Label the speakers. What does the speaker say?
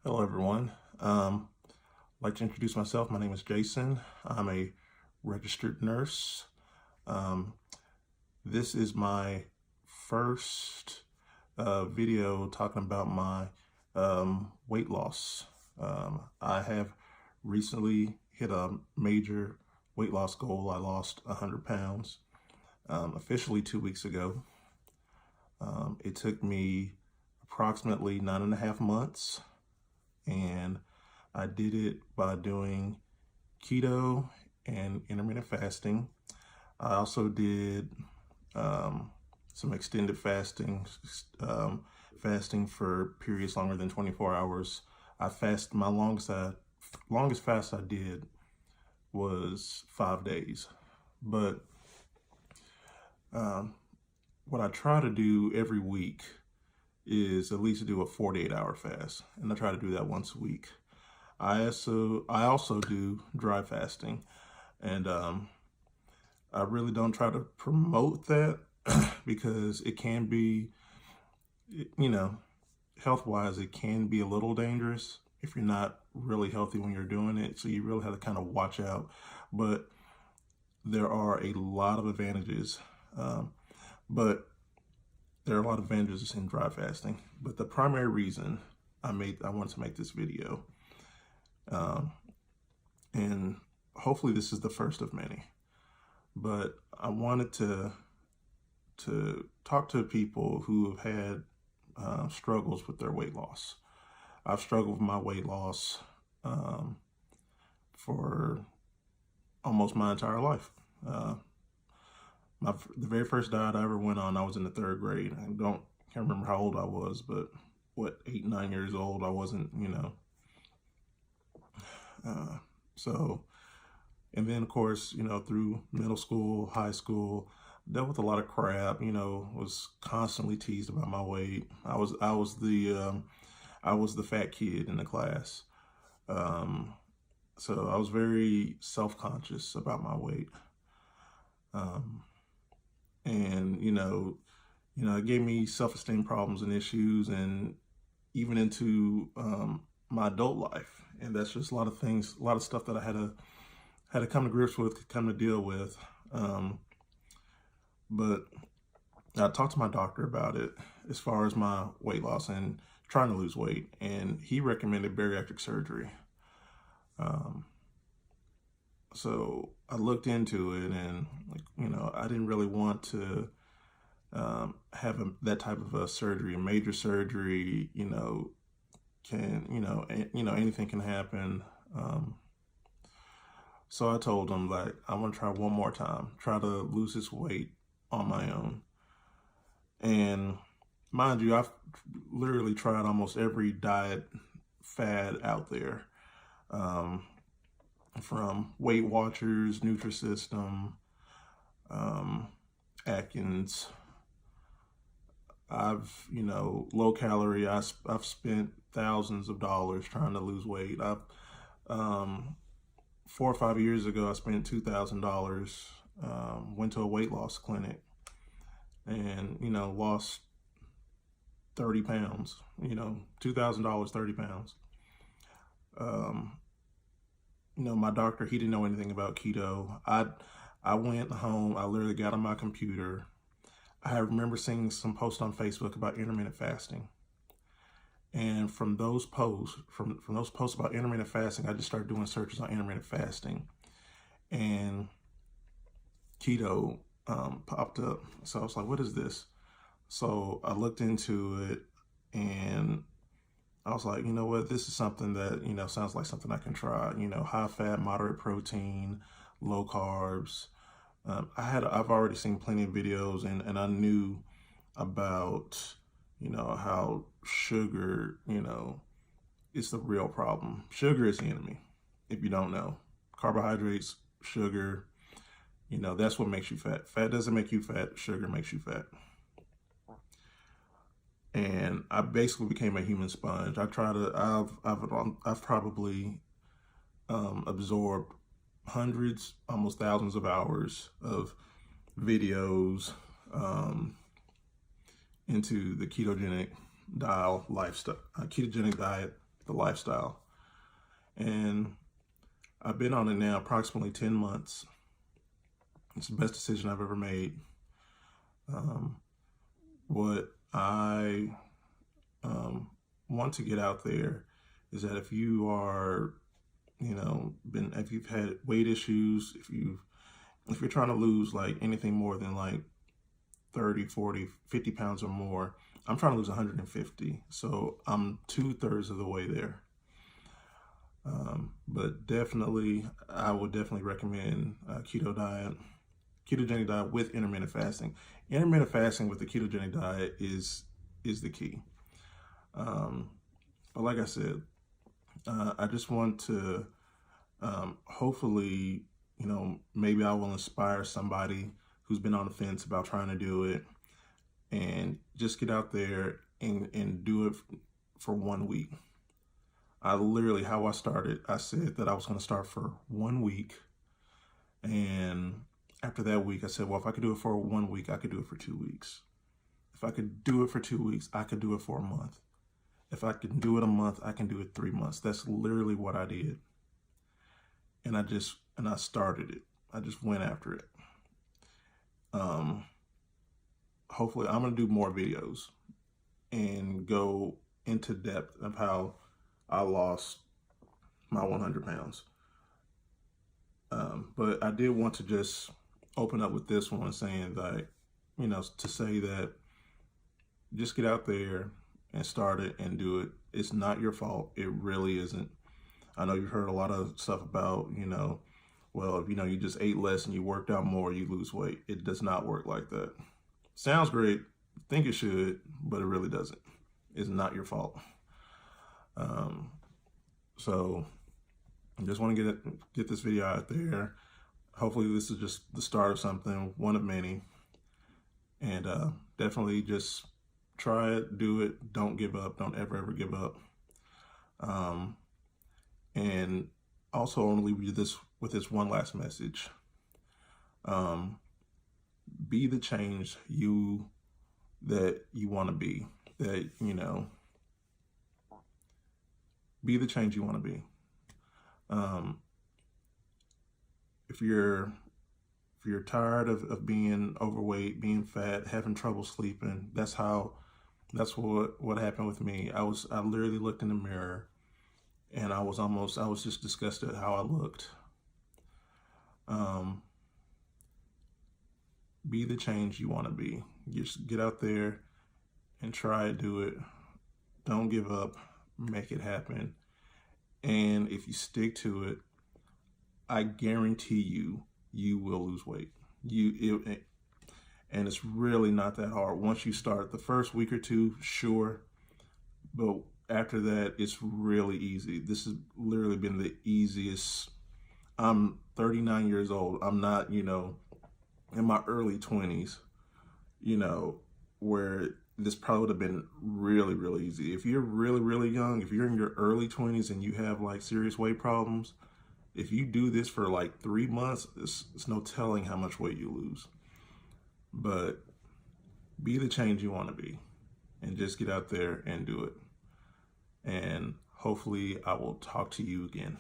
Speaker 1: Hello, everyone. I'd like to introduce myself. My name is Jason. I'm a registered nurse. Um, this is my first video talking about my weight loss. I have recently hit a major weight loss goal. I lost 100 pounds officially 2 weeks ago. It took me approximately 9.5 months, and I did it by doing keto and intermittent fasting. I also did some extended fasting for periods longer than 24 hours. My longest fast I did was 5 days. But what I try to do every week is at least do a 48-hour fast, and I try to do that once a week. I also do dry fasting, and I really don't try to promote that because it can be, health-wise, it can be a little dangerous if you're not really healthy when you're doing it. So you really have to kind of watch out. But there are a lot of advantages. But there are a lot of advantages in dry fasting. But the primary reason I wanted to make this video, and hopefully this is the first of many, but I wanted to talk to people who have had struggles with their weight loss. I've struggled with my weight loss for almost my entire life. The very first diet I ever went on, I was in the 3rd grade. Can't remember how old I was, but 8, 9 years old. I wasn't, and then of course, through middle school, high school, dealt with a lot of crap, was constantly teased about my weight. I was the fat kid in the class. So I was very self-conscious about my weight. And it gave me self-esteem problems and issues, and even into my adult life. And that's just a lot of stuff that I had to come to grips with, come to deal with. But I talked to my doctor about it as far as my weight loss and trying to lose weight, and he recommended bariatric surgery. So I looked into it, and I didn't really want to have that type of a surgery, a major surgery. Anything can happen. So I told him, like, I'm gonna try one more time, try to lose this weight on my own. And mind you, I've literally tried almost every diet fad out there. From Weight Watchers, Nutrisystem, Atkins. Low calorie. I've spent thousands of dollars trying to lose weight. 4 or 5 years ago, I spent $2,000. Went to a weight loss clinic, and lost 30 pounds. $2,000, 30 pounds. My doctor, he didn't know anything about keto. I went home, I literally got on my computer. I remember seeing some posts on Facebook about intermittent fasting. And from those posts, from those posts about intermittent fasting, I just started doing searches on intermittent fasting. And keto popped up. So I was like, what is this? So I looked into it, and I was like, you know what, this is something that, sounds like something I can try. High fat, moderate protein, low carbs. I've already seen plenty of videos, and I knew about, how sugar, is the real problem. Sugar is the enemy, if you don't know. Carbohydrates, sugar, that's what makes you fat. Fat doesn't make you fat, sugar makes you fat. And I basically became a human sponge. I've probably absorbed hundreds, almost thousands of hours of videos into the ketogenic diet. the lifestyle. And I've been on it now approximately 10 months. It's the best decision I've ever made. What I want to get out there is that if you are, if you've had weight issues, if you're trying to lose like anything more than like 30, 40, 50 pounds or more, I'm trying to lose 150. So I'm 2/3 of the way there. But definitely, I would definitely recommend keto diet, ketogenic diet with intermittent fasting. Intermittent fasting with the ketogenic diet is the key. But like I said, I just want to hopefully, maybe I will inspire somebody who's been on the fence about trying to do it, and just get out there and do it for 1 week. How I started, I said that I was going to start for 1 week. And after that week, I said, well, if I could do it for 1 week, I could do it for 2 weeks. If I could do it for 2 weeks, I could do it for a month. If I can do it a month, I can do it 3 months. That's literally what I did. And I started it. I just went after it. Hopefully I'm going to do more videos and go into depth of how I lost my 100 pounds. But I did want to just open up with this one saying that, to say that just get out there and start it and do it. It's not your fault. It really isn't. I know you've heard a lot of stuff about, well, if you just ate less and you worked out more, you lose weight. It does not work like that. Sounds great. Think it should, but it really doesn't. It's not your fault. So I just want to get this video out there. Hopefully this is just the start of something, one of many. And definitely just try it, do it. Don't give up. Don't ever give up. And also I want to leave you with this one last message. Be the change that you want to be. Be the change you want to be. If you're tired of being overweight, being fat, having trouble sleeping, that's what happened with me. I literally looked in the mirror and I was just disgusted at how I looked. Be the change you want to be. Just get out there and try it, do it. Don't give up, make it happen. And if you stick to it, I guarantee you will lose weight. And it's really not that hard. Once you start, the first week or two, sure, but after that, it's really easy. This has literally been the easiest. I'm 39 years old. I'm not, in my early 20s, where this probably would have been really, really easy. If you're really, really young, if you're in your early 20s and you have like serious weight problems, if you do this for like 3 months, it's no telling how much weight you lose. But be the change you want to be and just get out there and do it. And hopefully I will talk to you again.